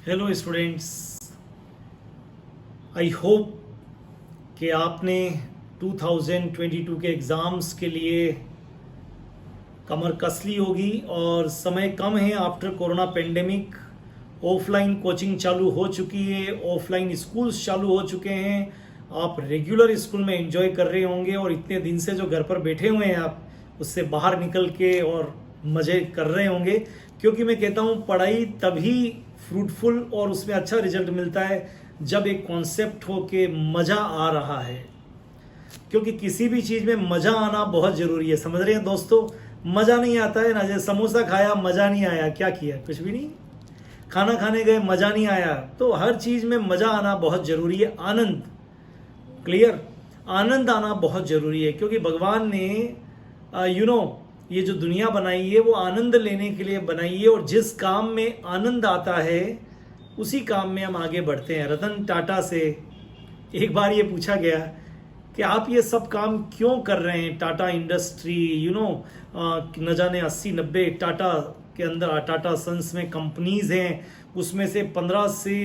Hello students, I hope कि आपने 2022 के एग्ज़ाम्स के लिए कमर कस ली होगी और समय कम है। After corona pandemic offline coaching चालू हो चुकी है, ऑफलाइन स्कूल्स चालू हो चुके हैं। आप रेगुलर स्कूल में एंजॉय कर रहे होंगे और इतने दिन से जो घर पर बैठे हुए हैं आप उससे बाहर निकल के और मज़े कर रहे होंगे, क्योंकि मैं कहता हूँ पढ़ाई तभी फ्रूटफुल और उसमें अच्छा रिजल्ट मिलता है जब एक कॉन्सेप्ट हो के मज़ा आ रहा है। क्योंकि किसी भी चीज़ में मज़ा आना बहुत ज़रूरी है, समझ रहे हैं दोस्तों। मज़ा नहीं आता है ना, जैसे समोसा खाया मज़ा नहीं आया, क्या किया, कुछ भी नहीं। खाना खाने गए मज़ा नहीं आया, तो हर चीज़ में मज़ा आना बहुत ज़रूरी है। आनंद, क्लियर, आनंद आना बहुत ज़रूरी है, क्योंकि भगवान ने ये जो दुनिया बनाई है वो आनंद लेने के लिए बनाई है, और जिस काम में आनंद आता है उसी काम में हम आगे बढ़ते हैं। रतन टाटा से एक बार ये पूछा गया कि आप ये सब काम क्यों कर रहे हैं, टाटा इंडस्ट्री, न जाने 80-90 टाटा के अंदर टाटा सन्स में कंपनीज हैं, उसमें से 15 से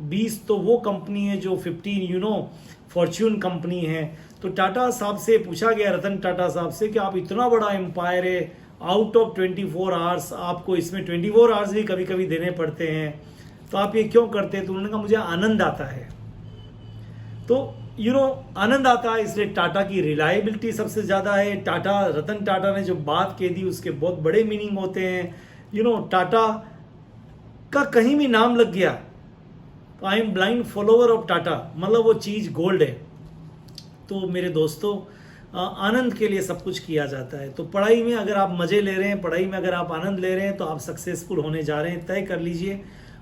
20 तो वो कंपनी है जो 15 फॉर्च्यून कंपनी है। तो टाटा साहब से पूछा गया, रतन टाटा साहब से, कि आप इतना बड़ा एम्पायर है, आउट ऑफ 24 आवर्स आपको इसमें 24 आवर्स भी कभी कभी देने पड़ते हैं, तो आप ये क्यों करते हैं? तो उन्होंने कहा मुझे आनंद आता है। तो आनंद आता है, इसलिए टाटा की रिलायबिलिटी सबसे ज़्यादा है। टाटा, रतन टाटा ने जो बात कह दी उसके बहुत बड़े मीनिंग होते हैं। टाटा का कहीं भी नाम लग गया तो I am blind follower of Tata, मतलब वो चीज़ गोल्ड है। तो मेरे दोस्तों, आनंद के लिए सब कुछ किया जाता है। तो पढ़ाई में अगर आप मज़े ले रहे हैं, पढ़ाई में अगर आप आनंद ले रहे हैं, तो आप सक्सेसफुल होने जा रहे हैं, तय कर लीजिए।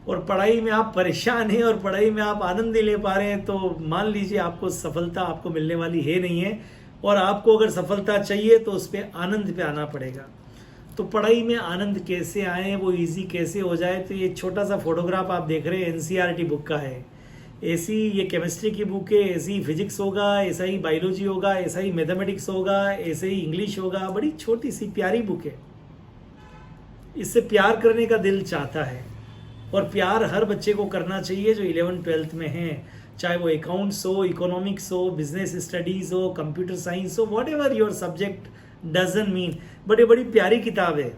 और पढ़ाई में आप परेशान हैं और पढ़ाई में आप आनंद नहीं ले पा रहे हैं, तो मान लीजिए आपको सफलता आपको मिलने वाली है नहीं है। और आपको अगर सफलता चाहिए तो उस पर आनंद पे आना पड़ेगा। तो पढ़ाई में आनंद कैसे आए, वो इजी कैसे हो जाए, तो ये छोटा सा फोटोग्राफ आप देख रहे हैं एनसीईआरटी बुक का है। ऐसी ये केमिस्ट्री की बुक है, ऐसी ही फिजिक्स होगा, ऐसा ही बायोलॉजी होगा, ऐसा ही मैथमेटिक्स होगा, ऐसे ही इंग्लिश होगा। बड़ी छोटी सी प्यारी बुक है, इससे प्यार करने का दिल चाहता है। और प्यार हर बच्चे को करना चाहिए जो 11th-12th में हैं, चाहे वो अकाउंट्स हो, इकोनॉमिक्स हो, बिजनेस स्टडीज़ हो, कंप्यूटर साइंस हो, what ever your subject doesn't mean. बड़ी बड़ी प्यारी किताब है।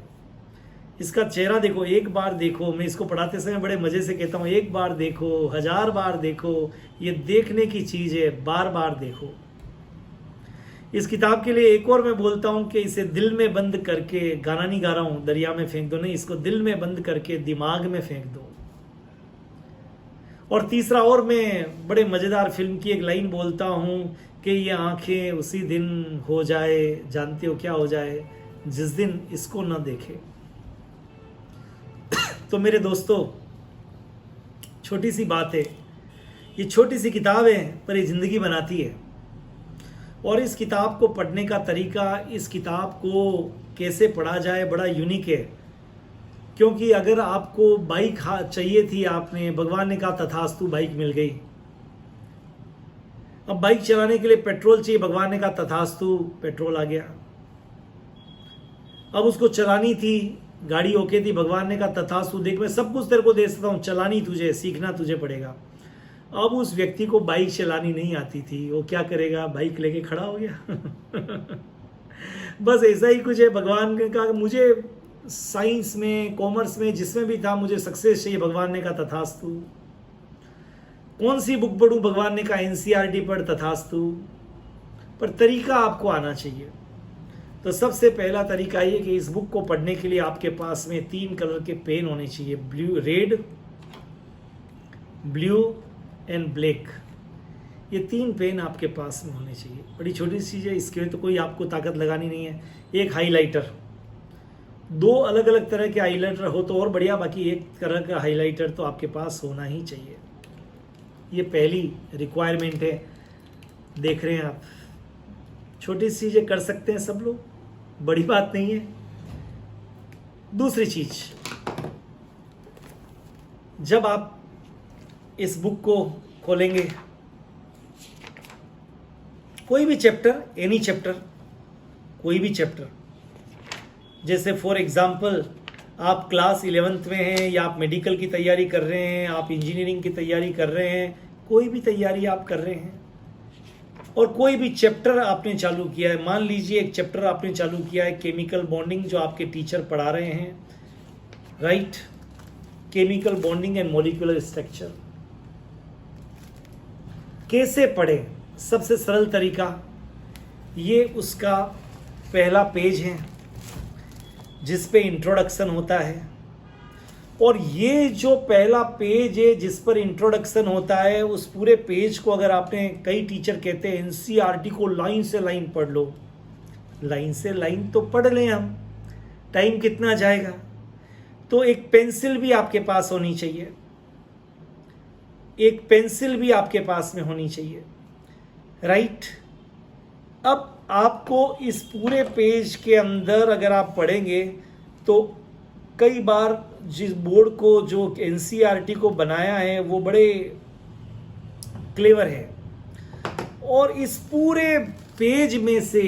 इसका चेहरा देखो, एक बार देखो, मैं इसको पढ़ाते समय बड़े मज़े से कहता हूँ, एक बार देखो, 1000 बार देखो, ये देखने की चीज़ है, बार बार देखो। इस किताब के लिए एक और मैं बोलता हूँ कि इसे दिल में बंद करके, गाना नहीं गा रहा हूँ, दरिया में फेंक दो नहीं, इसको दिल में बंद करके दिमाग में फेंक दो। और तीसरा, और मैं बड़े मज़ेदार फिल्म की एक लाइन बोलता हूँ कि ये आंखें उसी दिन हो जाए, जानते हो क्या हो जाए, जिस दिन इसको न देखे। तो मेरे दोस्तों, छोटी सी बात है, ये छोटी सी किताब है पर ये ज़िंदगी बनाती है। और इस किताब को पढ़ने का तरीका, इस किताब को कैसे पढ़ा जाए, बड़ा यूनिक है। क्योंकि अगर आपको बाइक चाहिए थी, आपने, भगवान ने कहा तथास्तु, बाइक मिल गई। अब बाइक चलाने के लिए पेट्रोल चाहिए, भगवान ने कहा तथास्तु, पेट्रोल आ गया। अब उसको चलानी थी, गाड़ी ओके थी, भगवान ने कहा तथास्तु, देख मैं सब कुछ तेरे को दे सकता हूँ, चलानी तुझे, सीखना तुझे पड़ेगा। अब उस व्यक्ति को बाइक चलानी नहीं आती थी, वो क्या करेगा, बाइक लेके खड़ा हो गया। बस ऐसा ही कुछ है। भगवान ने कहा मुझे साइंस में, कॉमर्स में, जिसमें भी था, मुझे सक्सेस चाहिए, भगवान ने कहा तथास्तु। कौन सी बुक पढ़ूं, भगवान ने कहा एनसीईआरटी पढ़, तथास्तु। पर तरीका आपको आना चाहिए। तो सबसे पहला तरीका ये कि इस बुक को पढ़ने के लिए आपके पास में 3 कलर के पेन होने चाहिए, रेड, ब्लू एंड ब्लैक। ये 3 पेन आपके पास में होने चाहिए। बड़ी छोटी सी चीज़ है, इसके लिए तो कोई आपको ताकत लगानी नहीं है। एक हाईलाइटर, 2 अलग अलग तरह के हाईलाइटर हो तो और बढ़िया, बाकी एक तरह का हाईलाइटर तो आपके पास होना ही चाहिए। ये पहली रिक्वायरमेंट है। देख रहे हैं आप, छोटी सी चीज़ें कर सकते हैं सब लोग, बड़ी बात नहीं है। दूसरी चीज, जब आप इस बुक को खोलेंगे, कोई भी चैप्टर, एनी चैप्टर, कोई भी चैप्टर, जैसे फॉर एग्जाम्पल आप क्लास 11th में हैं या आप मेडिकल की तैयारी कर रहे हैं, आप इंजीनियरिंग की तैयारी कर रहे हैं, कोई भी तैयारी आप कर रहे हैं और कोई भी चैप्टर आपने चालू किया है, मान लीजिए एक चैप्टर आपने चालू किया है केमिकल बॉन्डिंग जो आपके टीचर पढ़ा रहे हैं, right, chemical bonding and molecular structure. कैसे पढ़ें? सबसे सरल तरीका, ये उसका पहला पेज है जिस पे इंट्रोडक्शन होता है, और ये जो पहला पेज है जिस पर इंट्रोडक्शन होता है, उस पूरे पेज को अगर आपने, कई टीचर कहते हैं एनसीईआरटी को लाइन से लाइन पढ़ लो, लाइन से लाइन तो पढ़ लें हम, टाइम कितना जाएगा? तो एक पेंसिल भी आपके पास होनी चाहिए, एक पेंसिल भी आपके पास में होनी चाहिए, राइट। अब आपको इस पूरे पेज के अंदर अगर आप पढ़ेंगे तो कई बार जिस बोर्ड को, जो एनसीईआरटी को बनाया है, वो बड़े क्लेवर है, और इस पूरे पेज में से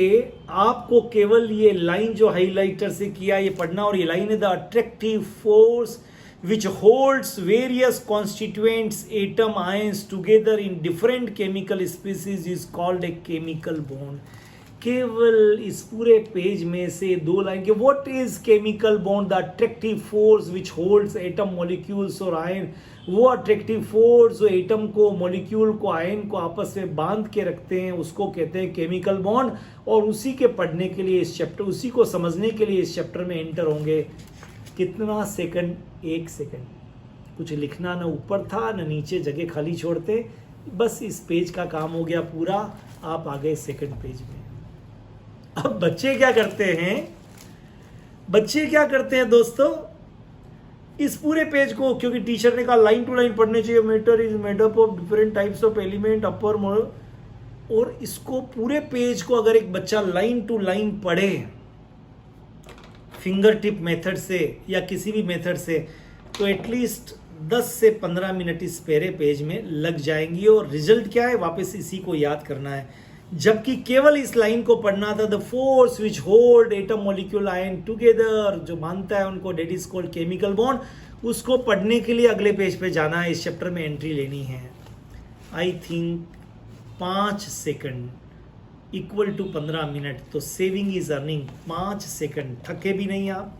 आपको केवल ये लाइन जो हाइलाइटर से किया ये पढ़ना, और ये लाइन है the attractive force which holds various constituents atom ions together in different chemical species is called a chemical bond। केवल इस पूरे पेज में से दो लाइन के, what is chemical bond? The attractive force which holds atom molecules और ion, वो attractive force जो एटम को, मॉलिक्यूल को, आयन को आपस में बांध के रखते हैं, उसको कहते हैं केमिकल बॉन्ड। और उसी के पढ़ने के लिए इस चैप्टर, उसी को समझने के लिए इस चैप्टर में एंटर होंगे कितना सेकंड? 1 सेकंड। कुछ लिखना ना ऊपर था ना नीचे, जगह खाली छोड़ते, बस इस पेज का काम हो गया पूरा, आप आ गए सेकंड पेज में। अब बच्चे क्या करते हैं? बच्चे क्या करते हैं दोस्तों? इस पूरे पेज को, क्योंकि टीचर ने कहा लाइन टू लाइन पढ़ने चाहिए, matter is made up of different types of element upper more, और इसको पूरे पेज को अगर एक बच्चा लाइन टू लाइन पढ़े फिंगर टिप मेथड से या किसी भी मेथड से, तो एटलीस्ट 10 से 15 मिनट इस पहले पेज में लग जाएंगी। और रिजल्ट क्या है? वापस इसी को याद करना है। जबकि केवल इस लाइन को पढ़ना था, the force which hold atom molecule ion together, जो मानता है उनको, that is called chemical bond. उसको पढ़ने के लिए अगले पेज पे जाना है, इस चैप्टर में एंट्री लेनी है। I think 5 second equal to 15 minute, तो सेविंग इज अर्निंग। 5 सेकंड, थके भी नहीं आप।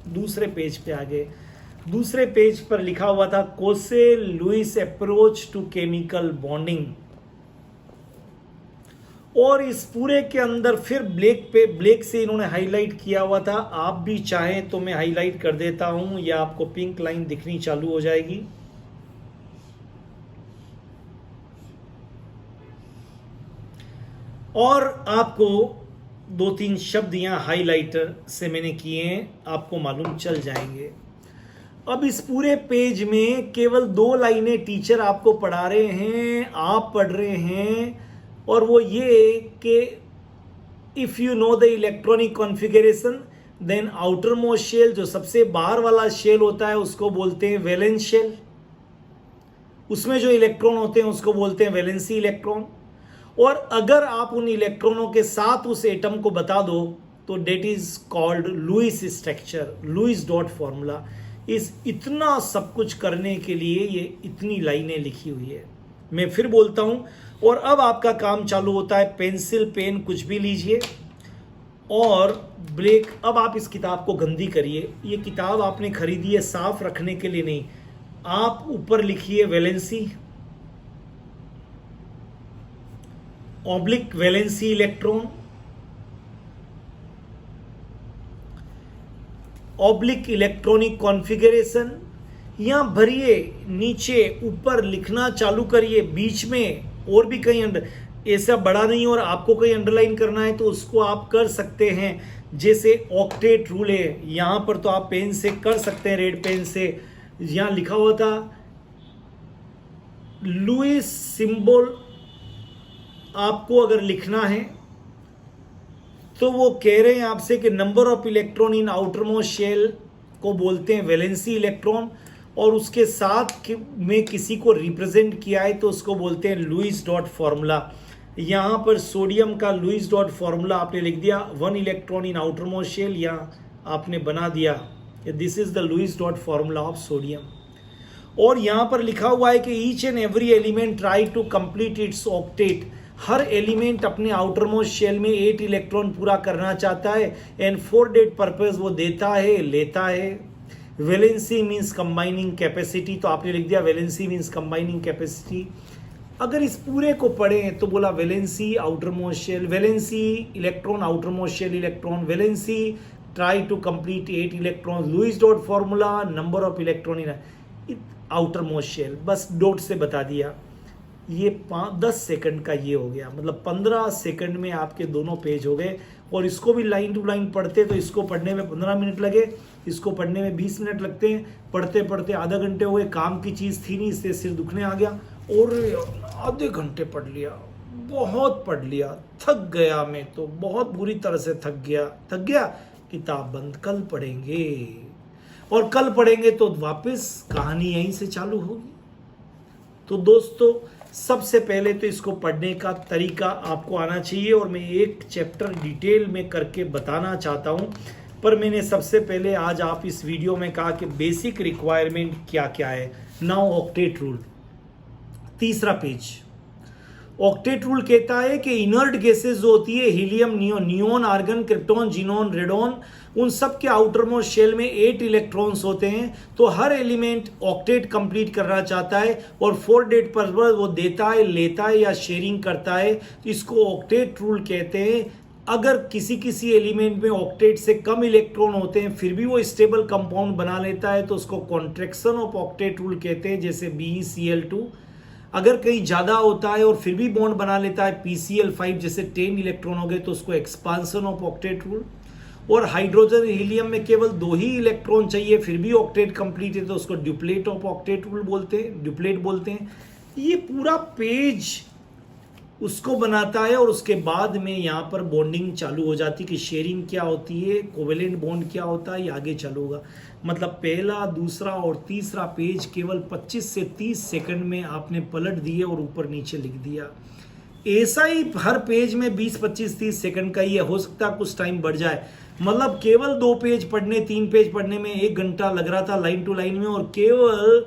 दूसरे पेज पे आ गए। दूसरे पेज पर लिखा हुआ था Kossel Lewis approach to chemical bonding, और इस पूरे के अंदर फिर ब्लैक से इन्होंने हाईलाइट किया हुआ था। आप भी चाहें तो मैं हाईलाइट कर देता हूं, या आपको पिंक लाइन दिखनी चालू हो जाएगी। और आपको 2-3 शब्द यहाँ हाईलाइटर से मैंने किए हैं, आपको मालूम चल जाएंगे। अब इस पूरे पेज में केवल 2 लाइनें टीचर आपको पढ़ा रहे हैं, आप पढ़ रहे हैं, और वो ये कि if you know the electronic configuration then outermost shell, जो सबसे बाहर वाला शेल होता है उसको बोलते हैं वैलेंस शेल, उसमें जो इलेक्ट्रॉन होते हैं उसको बोलते हैं वैलेंसी इलेक्ट्रॉन। और अगर आप उन इलेक्ट्रॉनों के साथ उस एटम को बता दो तो that is called Lewis structure, Lewis dot formula. इस इतना सब कुछ करने के लिए ये इतनी लाइनें लिखी हुई है। मैं फिर बोलता हूं, और अब आपका काम चालू होता है। पेंसिल, पेन कुछ भी लीजिए और ब्रेक। अब आप इस किताब को गंदी करिए। ये किताब आपने खरीदी है साफ रखने के लिए नहीं। आप ऊपर लिखिए valency, oblique valency electron, oblique electronic configuration, यहाँ भरिए, नीचे ऊपर लिखना चालू करिए, बीच में और भी कहीं ऐसा बड़ा नहीं और आपको कहीं अंडरलाइन करना है तो उसको आप कर सकते हैं। जैसे ऑक्टेट रूल है, यहाँ पर तो आप पेन से कर सकते हैं, रेड पेन से। यहाँ लिखा हुआ था लुइस सिंबल, आपको अगर लिखना है तो वो कह रहे हैं आपसे कि number of electron in outermost shell को बोलते हैं वैलेंसी इलेक्ट्रॉन, और उसके साथ में किसी को रिप्रेजेंट किया है तो उसको बोलते हैं लुइस डॉट फॉर्मूला। यहाँ पर सोडियम का लुइस डॉट फॉर्मूला आपने लिख दिया, 1 electron in outermost shell, यहाँ आपने बना दिया कि this is the Lewis dot formula of sodium. और यहाँ पर लिखा हुआ है कि each and every element try to complete its octet. हर एलिमेंट अपने आउटर मोस्ट शेल में 8 इलेक्ट्रॉन पूरा करना चाहता है एंड फॉर डेट पर्पज वो देता है लेता है। वैलेंसी मीन्स कंबाइनिंग कैपेसिटी, तो आपने लिख दिया वैलेंसी मीन्स कंबाइनिंग कैपेसिटी। अगर इस पूरे को पढ़ें तो बोला valency outermost shell, valency electron outermost shell electron, valency try to complete 8 electron, Lewis dot formula number of electron in outermost shell. बस डॉट से बता दिया। ये 10 सेकंड का ये हो गया, मतलब 15 सेकंड में आपके दोनों पेज हो गए। और इसको भी लाइन टू लाइन पढ़ते तो इसको पढ़ने में 15 मिनट लगे, इसको पढ़ने में 20 मिनट लगते हैं। पढ़ते पढ़ते आधा घंटे हो गए, काम की चीज़ थी नहीं इससे सिर दुखने आ गया और आधे घंटे पढ़ लिया, बहुत पढ़ लिया, थक गया। मैं तो बहुत बुरी तरह से थक गया। किताब बंद, कल पढ़ेंगे। और कल पढ़ेंगे तो वापस कहानी यहीं से चालू होगी। तो दोस्तों सबसे पहले तो इसको पढ़ने का तरीका आपको आना चाहिए और मैं एक चैप्टर डिटेल में करके बताना चाहता हूं। पर मैंने सबसे पहले आज आप इस वीडियो में कहा कि बेसिक रिक्वायरमेंट क्या क्या है। नाउ ऑक्टेट रूल, तीसरा पेज। ऑक्टेट रूल कहता है कि इनर्ट गैसेस जो होती है helium, neon, argon, krypton, xenon, radon, उन सब के आउटर मोस्ट शेल में 8 इलेक्ट्रॉन्स होते हैं। तो हर एलिमेंट ऑक्टेट कंप्लीट करना चाहता है और फॉर डेट पर वो देता है, लेता है या शेयरिंग करता है। तो इसको ऑक्टेट रूल कहते हैं। अगर किसी एलिमेंट में ऑक्टेट से कम इलेक्ट्रॉन होते हैं फिर भी वो स्टेबल कंपाउंड बना लेता है तो उसको कॉन्ट्रैक्शन ऑफ ऑक्टेट रूल कहते हैं, जैसे BeCl2। अगर कहीं ज़्यादा होता है और फिर भी बॉन्ड बना लेता है PCl5, जैसे 10 इलेक्ट्रॉन हो गए, तो उसको एक्सपांसन ऑफ ऑक्टेट रूल। और हाइड्रोजन हीलियम में केवल 2 ही इलेक्ट्रॉन चाहिए फिर भी ऑक्टेट कंप्लीट है तो उसको duplet of octet rule duplet बोलते हैं। ये पूरा पेज उसको बनाता है और उसके बाद में यहाँ पर बॉन्डिंग चालू हो जाती है कि शेयरिंग क्या होती है, कोवेलेंट बॉन्ड क्या होता है, ये आगे चालू होगा। मतलब पहला, दूसरा और तीसरा पेज केवल 25 से 30 सेकंड में आपने पलट दिए और ऊपर नीचे लिख दिया। ऐसा ही हर पेज में 20, 25, 30 सेकंड का ये हो सकता है, कुछ टाइम बढ़ जाए। मतलब केवल 2 पेज पढ़ने, 3 पेज पढ़ने में 1 घंटा लग रहा था लाइन टू लाइन में, और केवल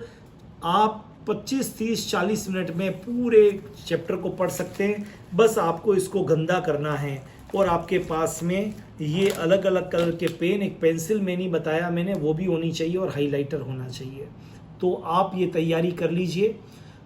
आप 25, 30, 40 मिनट में पूरे चैप्टर को पढ़ सकते हैं। बस आपको इसको गंदा करना है और आपके पास में ये अलग अलग कलर के पेन, एक पेंसिल में नहीं बताया मैंने, वो भी होनी चाहिए और हाइलाइटर होना चाहिए। तो आप ये तैयारी कर लीजिए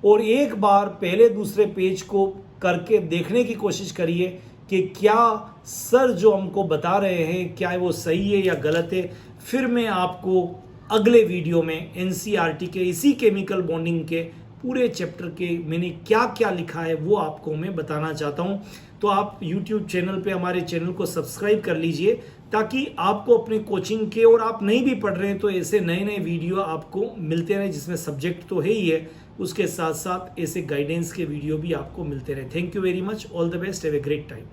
और एक बार पहले दूसरे पेज को करके देखने की कोशिश करिए कि क्या सर जो हमको बता रहे हैं क्या वो सही है या गलत है। फिर मैं आपको अगले वीडियो में NCERT के इसी केमिकल बॉन्डिंग के पूरे चैप्टर के मैंने क्या क्या लिखा है वो आपको मैं बताना चाहता हूं। तो आप YouTube चैनल पे हमारे चैनल को सब्सक्राइब कर लीजिए ताकि आपको अपने कोचिंग के, और आप नहीं भी पढ़ रहे हैं तो ऐसे नए नए वीडियो आपको मिलते रहे, जिसमें सब्जेक्ट तो है ही है, उसके साथ साथ ऐसे गाइडेंस के वीडियो भी आपको मिलते रहे। Thank you very much, all the best, have a great time.